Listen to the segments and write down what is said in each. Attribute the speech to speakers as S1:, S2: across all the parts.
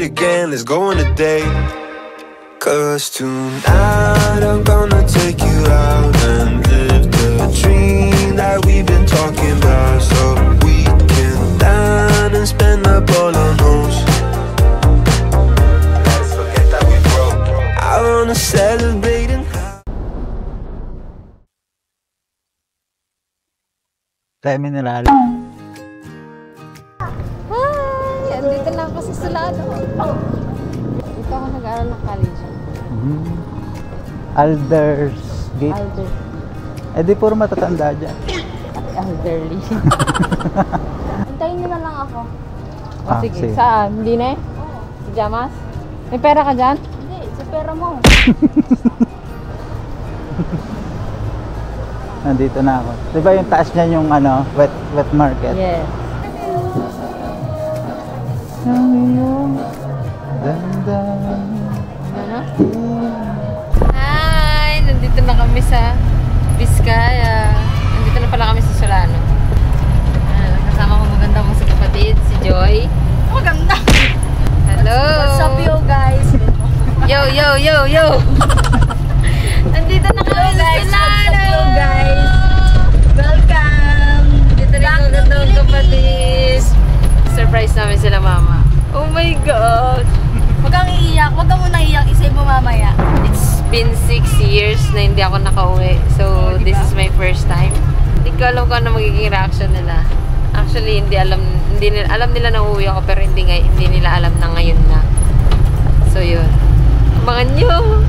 S1: it again, let's go on a date. Cause tonight I'm gonna take you out and live the dream that we've been talking about. So we can land and spend up all our nose. Let's forget that we broke. I wanna celebrate and
S2: Terminal.
S3: Hi! Andito na ako sa Solano. Dito ako nag-aaral ng college.
S2: Alders Gate.
S3: Alder.
S2: Eh di puro matatanda dyan.
S3: Elderly. Antayin niyo na lang ako.
S2: Ah,
S3: sige.
S2: sige.
S3: Saan? Hindi na eh? Sa Jamas? May pera ka dyan? Hindi. Sa pera mo.
S2: Nandito na ako. Diba yung taas niyan yung ano, wet market?
S3: Yes.
S2: Dandan.
S3: Ano? Hi! Nandito na kami sa Vizcaya. Nandito na pala kami sa Solano. Kasama ko maganda kong sa kapatid, si Joy. Maganda! Hello!
S4: What's up you guys?
S3: Yo, yo, yo, yo! Nandito na kami sa Solano!
S4: Guys? Welcome!
S3: Dito na yung magandang kapatid. Surprise namin sila mama. Oh my God!
S4: Huwag kang iiyak. Huwag kang muna iiyak. Isay mo mamaya.
S3: It's been 6 years na hindi ako nakauwi. So, this is my first time. Hindi ko alam kung ano magiging reaction nila. Actually, alam nila na uuwi ako pero hindi nila alam na ngayon na. So, yun. Abangan nyo!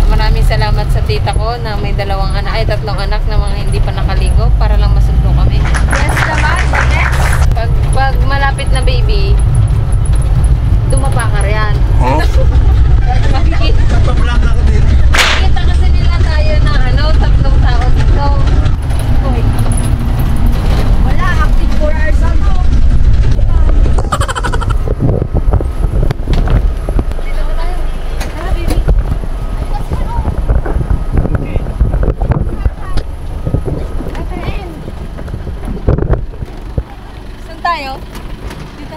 S3: Maraming salamat sa tita ko na may 2 anak, ay 3 anak na mga hindi pa nakaligo para lang masundo kami.
S4: Yes naman. Next.
S3: Pag malapit na baby, tumapa ka riyan. Makikita kasi nila tayo na 3 tao dito. Uy.
S4: Wala. Active 4 hours ako.
S3: Dito na tayo. Tara, baby. Saan tayo? Dito.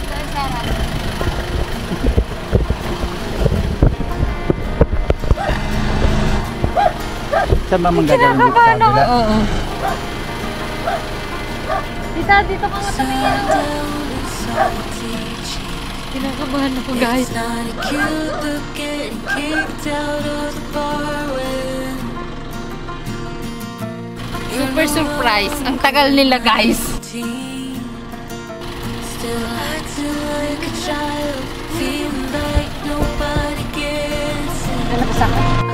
S3: Saan, Sarah?
S2: Saan ba manggagaling dito sa
S3: Kinakabahan ako.
S2: kabila?
S3: Oo. Dito ka nga tumingin. Kinakabahan ako, guys. Super surprise. Ang tagal nila, guys. Ano ka sa akin?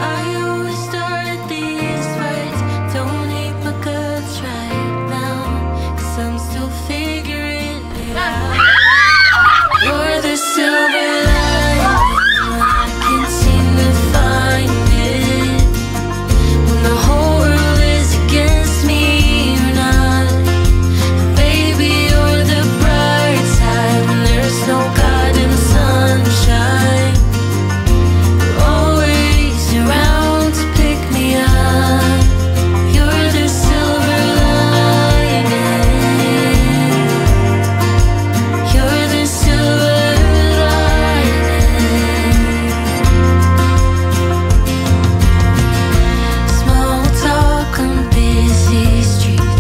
S5: You're the silver lining, I can't seem to find it. When the whole world is against me, you're not. Baby, you're the bright side when there's no God in the sunshine. You're always around to pick me up. You're the silver lining. You're the silver lining. Small talk on busy streets.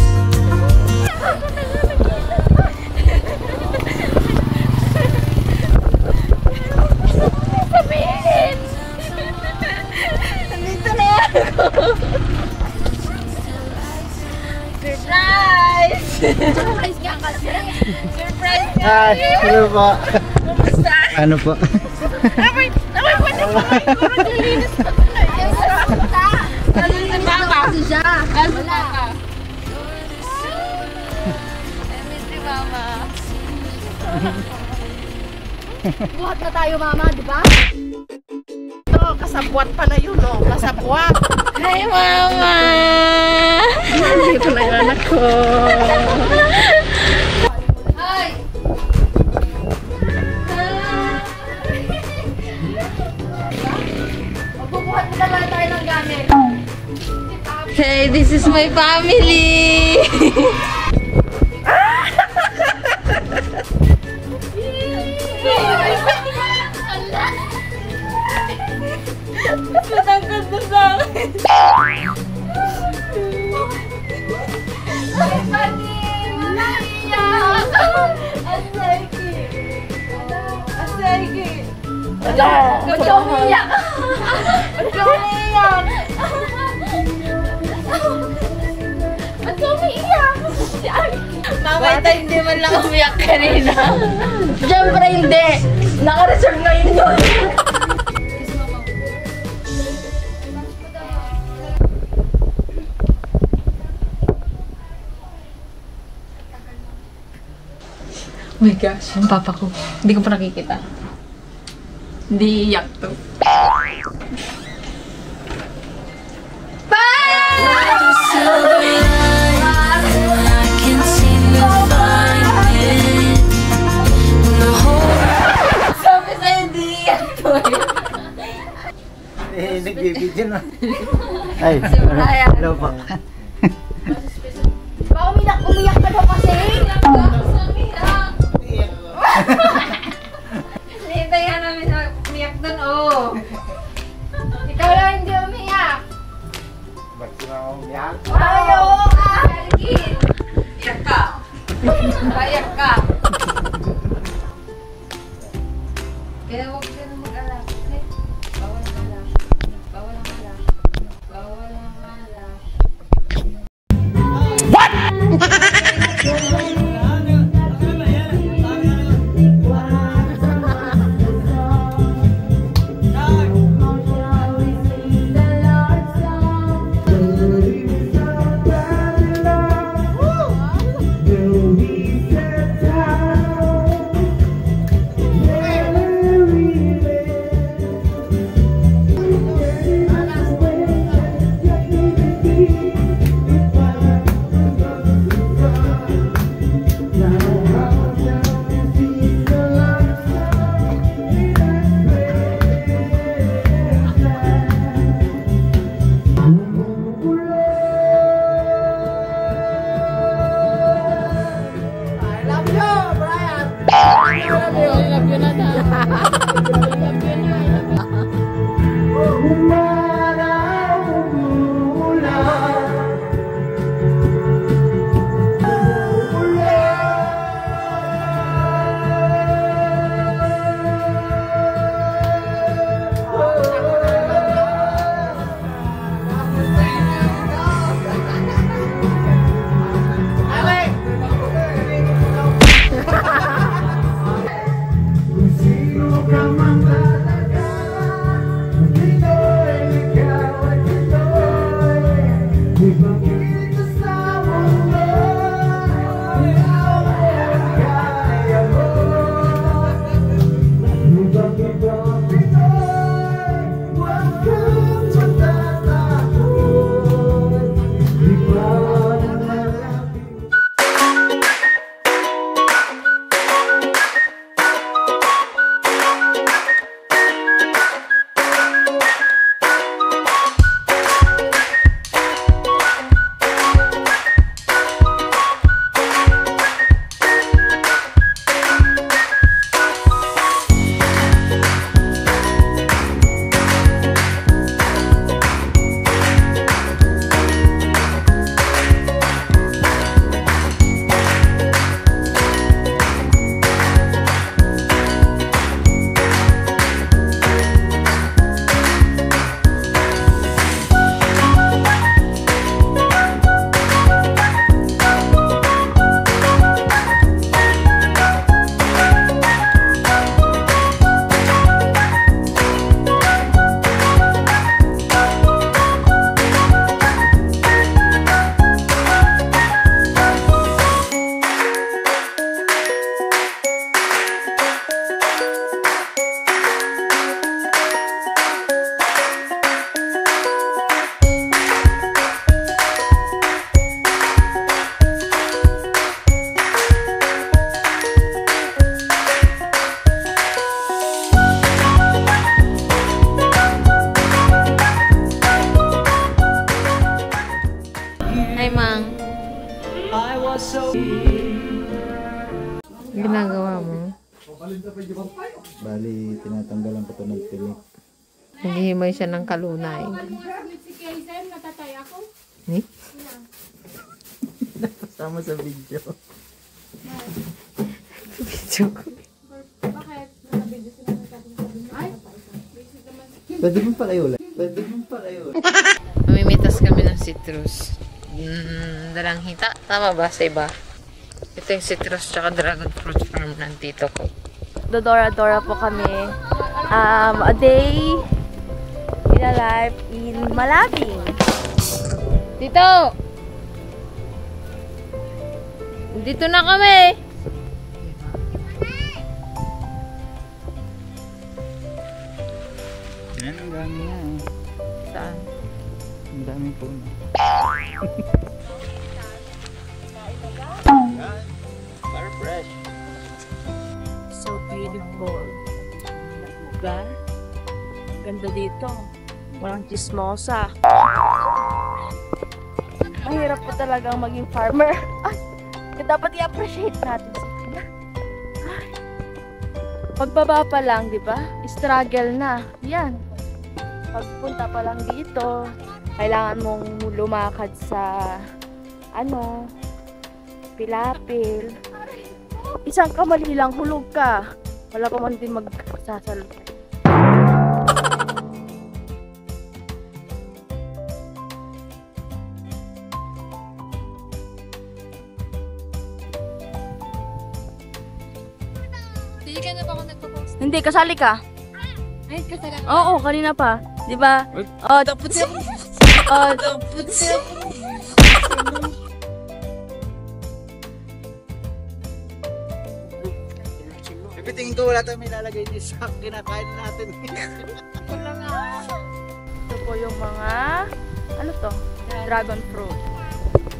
S4: Nandito na ako. Surprise! Surprise nga kasi. Surprise nga.
S2: Hi! Hello po!
S4: Kumusta?
S2: Ano po?
S4: Amoy pa na po. Puro nilinis ko na. Nalinis na kasi siya. Wala.
S3: I miss you, mama.
S4: Buhat na tayo mama, di ba?
S6: Ito, kasabwat pa na yun, no? Kasabwat.
S3: Hi, mama!
S6: Nandito na yung anak ko.
S3: Hi!
S4: Magbubuhat na lang tayo ng gamit.
S3: Hey, this is my family! Bakit hindi man lang umiyak kanina?
S4: Siyempre hindi. Naka-reserve ngayon yun.
S3: Oh my gosh, yung papa ko. Hindi ko pa nakikita. Hindi iyak to.
S5: Silver light, I can't seem to find it. When the whole
S3: Sabi sa'yo, hindi iyak to
S2: Nagbibidyo na. Ay,
S3: Brian.
S2: hello po.
S4: Ba, umiyak ka daw kasi.
S3: Hintayin namin na umiyak dun, oh.
S4: Ikaw lang hindi umiyak.
S2: Ba't sila umiyak?
S4: Ayaw ka.
S3: Iyak ka. Iyak ka. Kaya huwag ka na mag-alak. Okay? Bawal ang alak. Bawal ang alak. Bawal ang alak. Ginagawa mo?
S2: Bali, tinatanggalan ko to ng tinik.
S3: Naghihimay siya ng kalunay. Ni?
S2: Sama sa video.
S3: Video ko.
S2: Pwede mong palayo lang. Pwede mong palayo.
S3: Mamimitas kami ng citrus. Dalang hita. Tama ba sa iba? Ito yung citrus tsaka dragon fruit farm ng tito ko.
S4: Dodora-dora po kami. A day in a life in Malabing.
S3: Tito! Dito na kami!
S2: Yan, ang dami na.
S3: Saan?
S2: Ang dami po na. Very fresh.
S4: So beautiful. Diba? Ganda dito. Walang chismosa. Mahirap po talagang maging farmer. Ay, dapat i-appreciate natin sila. Ay, pagbaba pa lang, di ba? Struggle na. Yan. Pagpunta pa lang dito, kailangan mong lumakad sa pilapil. Isang kamali lang, hulog ka. Wala pa man din magsasalo.
S5: Hindi ka na ba ako nagpo-post?
S4: Hindi, kasali ka.
S5: Ay, kasala ka.
S4: Oo, kanina pa. Di ba? Oh, tapos
S2: Tingin ko wala tayong nilalagay niyo sa kinakain natin.
S4: Wala nga. Ito po yung mga, ano to? Dragon fruit.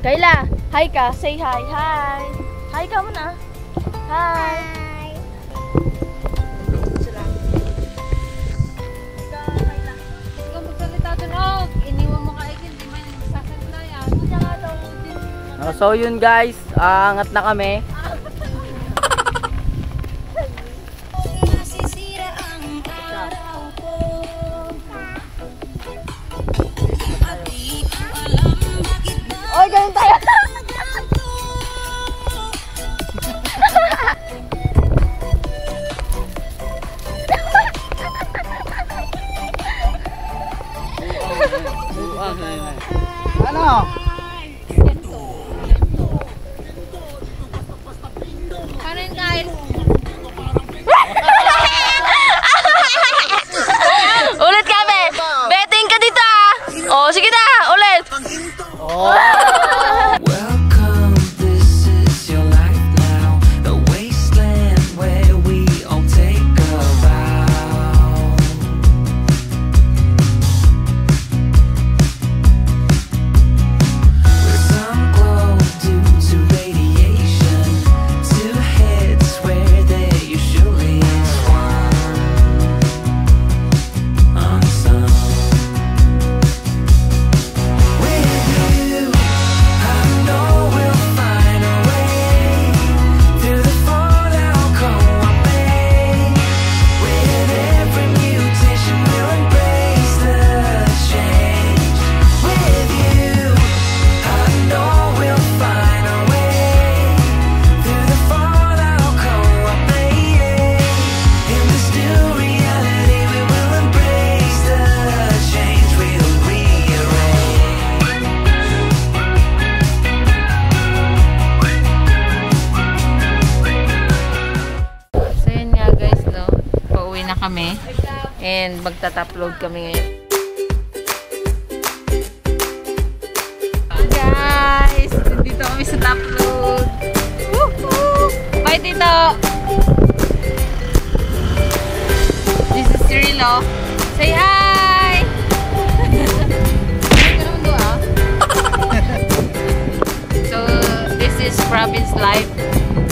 S4: Kayla, hi ka. Say hi. Hi. Hi ka muna. Hi. Sila.
S3: Ikaw magsalita doon, oh! Iniwan mo ka ikin, di man sasalita yan.
S4: Siya nga daw din.
S7: So yun guys, angat na kami.
S5: Nasisira ang araw ko. At di ko alam bakit na
S4: Oy, ganun tayo.
S2: Ano?
S3: Paano yung kain?
S4: Ulit kami. Betting ka dito ah. Oh, sige na. Ulit.
S1: Welcome, this is your life now. The wasteland where we all take a vow. With some glow due to radiation, two heads where there usually is one. Unsung. With you, I know we'll find a way through the fallout cold I made. With every mutation, we'll embrace the change. With you, I know we'll find a way through the fallout cold I made. In this new reality, we will embrace the change. We'll rearrange.
S3: So yun nga guys, no? Pauwi na kami. And magta-upload kami ngayon. Guys! Dito kami sa upload. Woohoo! Bye, Tito! This is Cirilo. Say hi! Hi ka naman doon, ah. So, this is province life.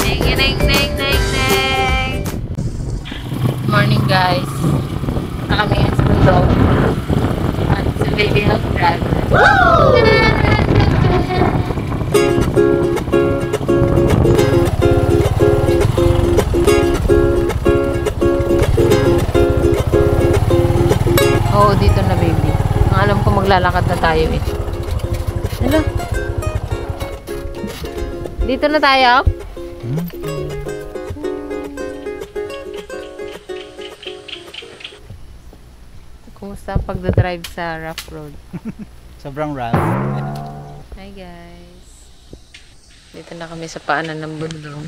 S3: Ding, ding, ding, ding, ding. Morning guys. Kami sa mundo. At si Baby Health Driver. Oo, dito na baby. Ang alam ko maglalakad na tayo eh. Hello? Dito na tayo? Kumusta ang pagdadrive sa rough road?
S2: Sobrang rough.
S3: Hi guys. Dito na kami sa paanan ng bundok.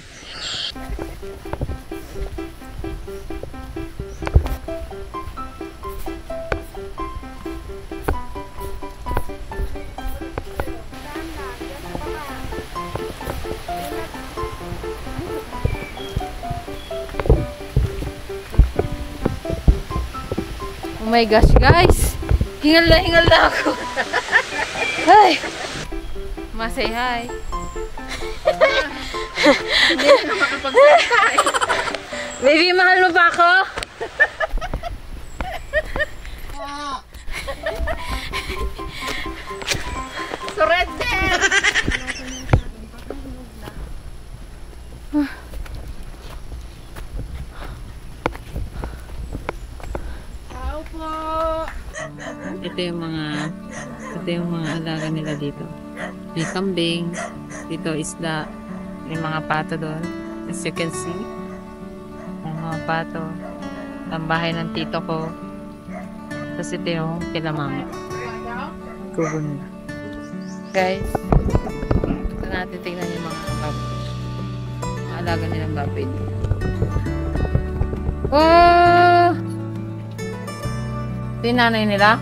S3: Oh my gosh, guys! Hingal na ako. Hi! Masay hi.
S6: Hindi na makapagsalita eh.
S3: Baby, mahal mo ba ako?
S6: Surrender! Tao po!
S3: Ito yung mga alaga nila dito. May kambing, dito isda, may mga pato doon. As you can see, may mga pato. Ang bahay ng tito ko. Tapos ito yung kila mama. Kubo nila. Guys, ito natin tingnan yung mga baboy. Mga alaga nilang baboy. Oh! Ito yung nanay nila.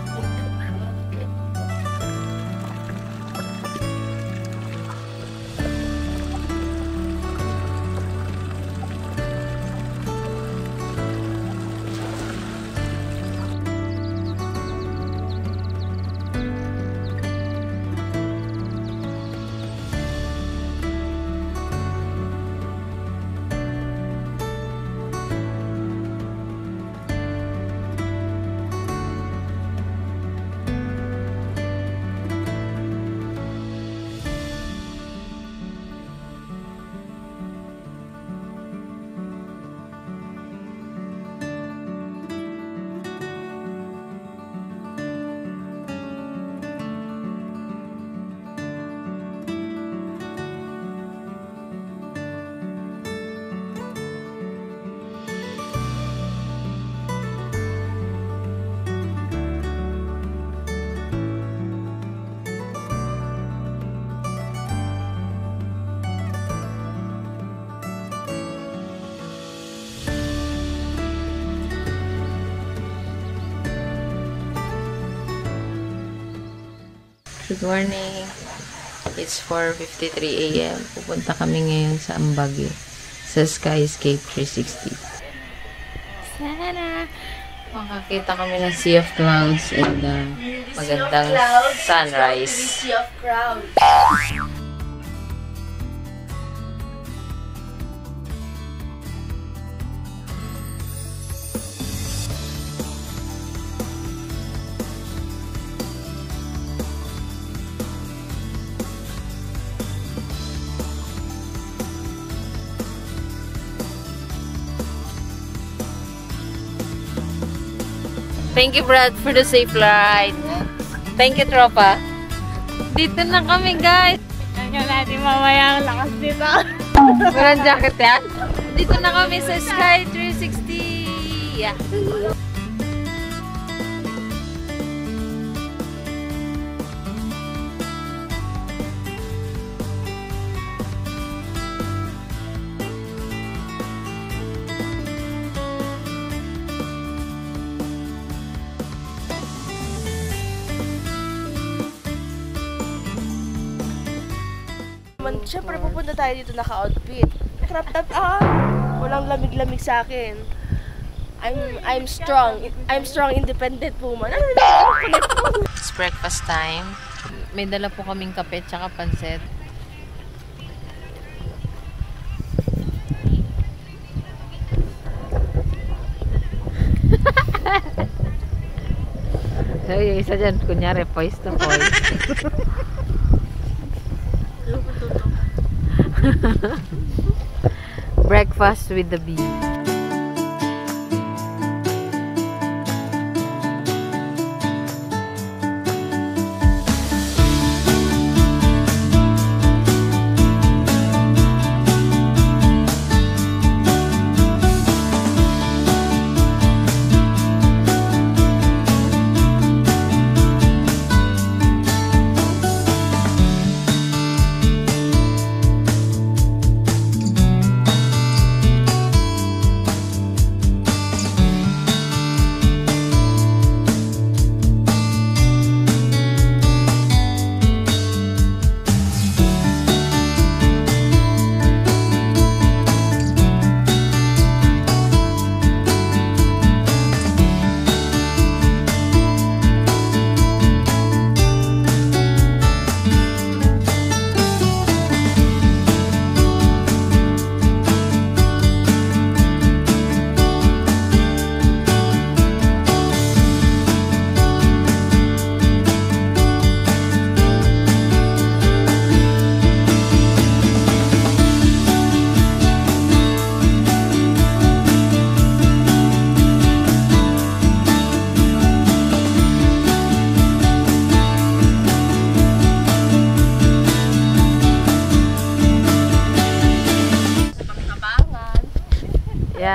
S3: Good morning. It's 4:53 AM. Pupunta kami ngayon sa Ambagi sa Skyscape 360. Sana makakita kami ng Sea of Clouds and magandang sunrise.
S4: Sea of Clouds.
S3: Thank you, Brad, for the safe ride. Thank you, tropa. Dito na kami, guys.
S4: Kanya natin mamaya ang lakas dito.
S3: Walang jacket yan. Dito na kami sa Sky 360. Yeah.
S4: Siyempre, pupunta tayo dito naka-outfit. Crop top walang lamig-lamig sa akin. I'm strong. I'm strong, independent woman.
S3: It's breakfast time. May dala po kaming kape tsaka pansit. So, yung isa dyan, kunyari, poise to poise. Breakfast with the bee.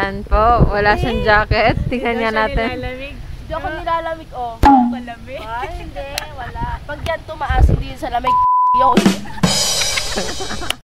S3: Yan po, wala siyang jacket. Tingnan niya natin.
S4: Hindi ako nilalamig, oh. Malamig? Ay, hindi, wala. Pag yan tumaas, hindi yun sa lamig, yun.